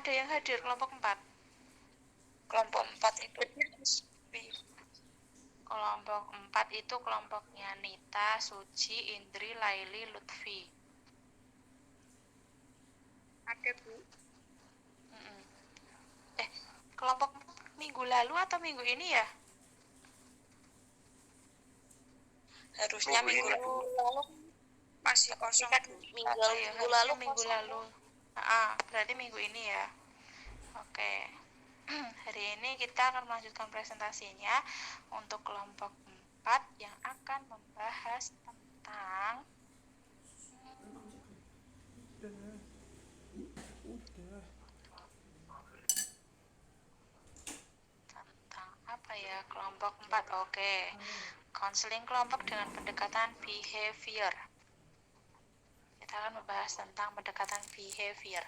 ada yang hadir kelompok 4? Kelompok 4 itu Kelompok 4 itu kelompoknya Nita, Suci, Indri, Laili, Lutfi. ada, Bu. Kelompok minggu lalu atau minggu ini ya? Harusnya minggu lalu masih kosong, kan Bu. minggu lalu. Berarti minggu ini ya. Oke. Hari ini kita akan melanjutkan presentasinya untuk kelompok 4 yang akan membahas tentang apa ya, kelompok 4. Oke. Konseling kelompok dengan pendekatan behavior. Kita akan membahas tentang pendekatan behavior.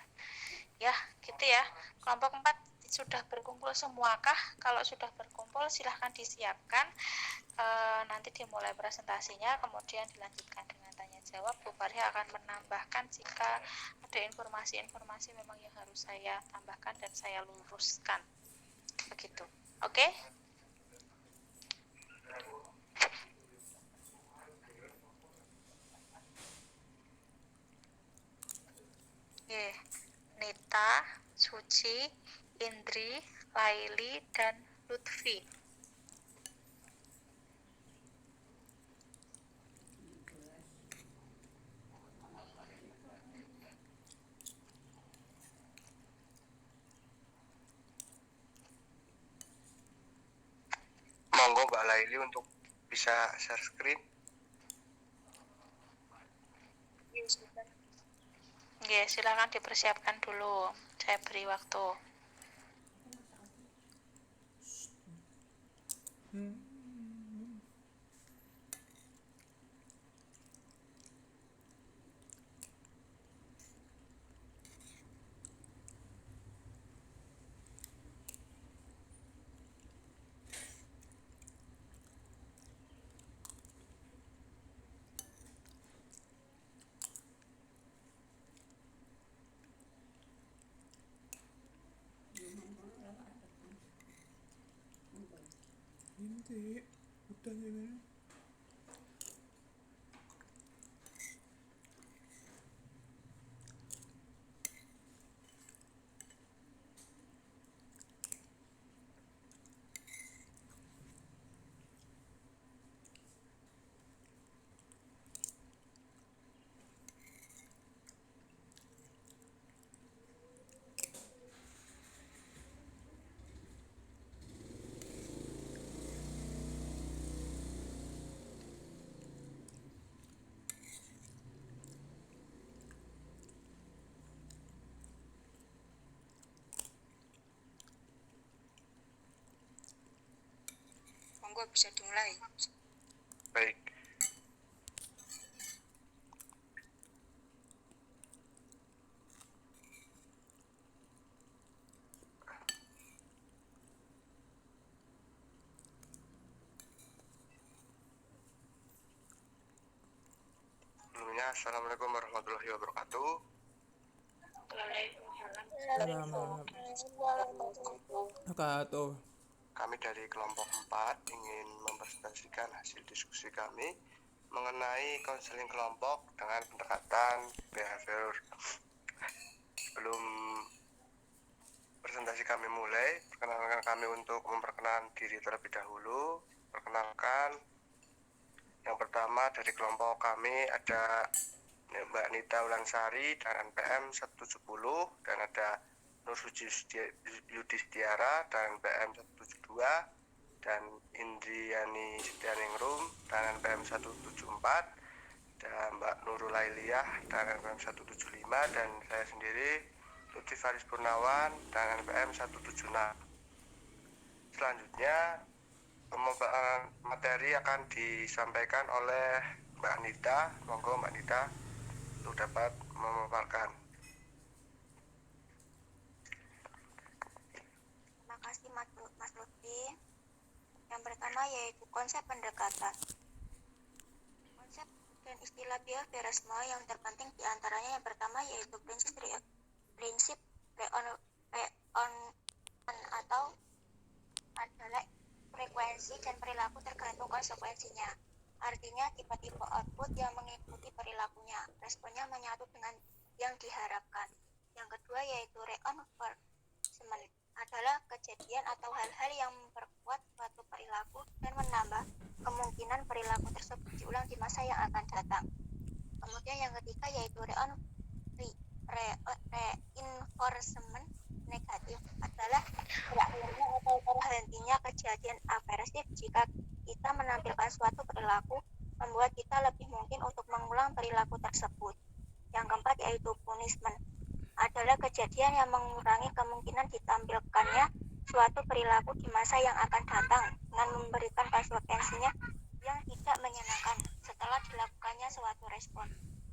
Ya, gitu ya. Kelompok 4 sudah berkumpul semuakah? Kalau sudah berkumpul silahkan disiapkan. Nanti dimulai presentasinya, kemudian dilanjutkan dengan tanya jawab. Bu Faria akan menambahkan jika ada informasi-informasi memang yang harus saya tambahkan dan saya luruskan. Begitu. Oke? Nita, Suci, Indri, Laili, dan Lutfi. Monggo Mbak Laili untuk bisa share screen. Oke, silakan dipersiapkan dulu. Saya beri waktu. Monggo bisa dimulai. Baik. Sebelumnya, Assalamualaikum warahmatullahi wabarakatuh. Wabarakatuh. Kami dari kelompok 4 ingin mempresentasikan hasil diskusi kami mengenai konseling kelompok dengan pendekatan behavior. Sebelum presentasi kami mulai, perkenalkan kami untuk memperkenalkan diri terlebih dahulu. Perkenalkan, yang pertama dari kelompok kami ada Mbak Nita Ulansari dan NPM 170, dan ada Nur Suci Yudistiara dan NPM 172, dan Indriani Setianingrum dan NPM 174, dan Mbak Nurul Lailiyah dan NPM 175, dan saya sendiri Lutfi Faris Purnawan dan NPM 176. Selanjutnya pembahasan materi akan disampaikan oleh Mbak Anita. Monggo Mbak Anita untuk dapat memaparkan. Terima kasih Mas Lutfi. Yang pertama yaitu konsep pendekatan. Konsep dan istilah behaviorisme yang terpenting diantaranya yang pertama yaitu prinsip tipe-tipe output yang mengikuti perilakunya. Responnya menyatu dengan yang diharapkan. Yang kedua yaitu reinforcement adalah kejadian atau hal-hal yang memperkuat suatu perilaku dan menambah kemungkinan perilaku tersebut diulang di masa yang akan datang. Kemudian yang ketiga yaitu reinforcement negatif adalah berakhirnya atau terhentinya kejadian aversif jika kita menampilkan suatu perilaku membuat kita lebih mungkin untuk mengulang perilaku tersebut. Yang keempat yaitu punishment adalah kejadian yang mengurangi kemungkinan ditampilkannya suatu perilaku di masa yang akan datang dengan memberikan konsekuensinya yang tidak menyenangkan setelah dilakukannya suatu respon.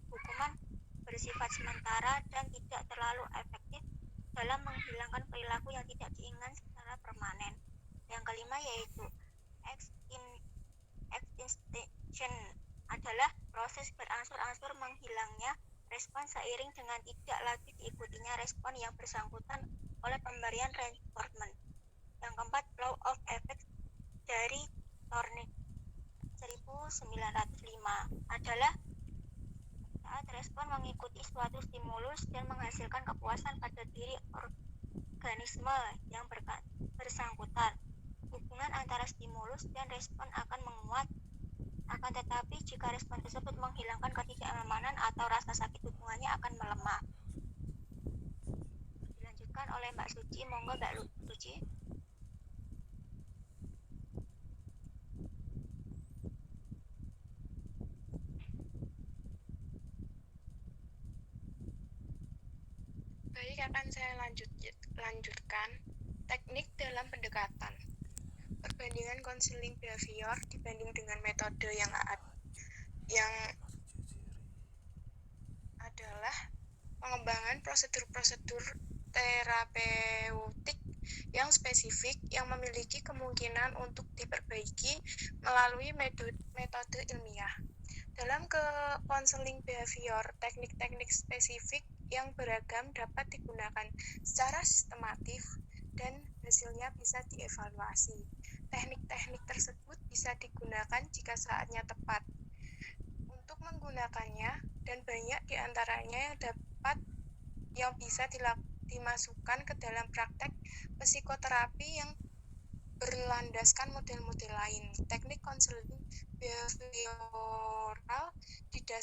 Hukuman bersifat sementara dan tidak terlalu efektif dalam menghilangkan perilaku yang tidak diinginkan secara permanen. Yang kelima yaitu extinction adalah proses berangsur-angsur menghilangnya respon seiring dengan tidak lagi diikutinya respon yang bersangkutan oleh pemberian reinforcement. Yang keempat, law of effect dari Thorndike 1905 adalah saat respon mengikuti suatu stimulus dan menghasilkan kepuasan pada diri organisme yang bersangkutan. Hubungan antara stimulus dan respon akan menguat. Akan tetapi jika respon tersebut menghilangkan ketidaknyamanan atau rasa sakit, hubungannya akan melemah. Dilanjutkan oleh Mbak Suci, monggo Mbak Suci. Baik, akan saya lanjutkan teknik dalam pendekatan. Perbandingan konseling behavior dibanding dengan metode yang adalah pengembangan prosedur-prosedur terapeutik yang spesifik yang memiliki kemungkinan untuk diperbaiki melalui metode ilmiah. Dalam konseling behavior, teknik-teknik spesifik yang beragam dapat digunakan secara sistematif dan hasilnya bisa dievaluasi. Teknik-teknik tersebut bisa digunakan jika saatnya tepat untuk menggunakannya, dan banyak di antaranya yang bisa dimasukkan ke dalam praktek psikoterapi yang berlandaskan model-model lain. Teknik konseling behavioral didasarkan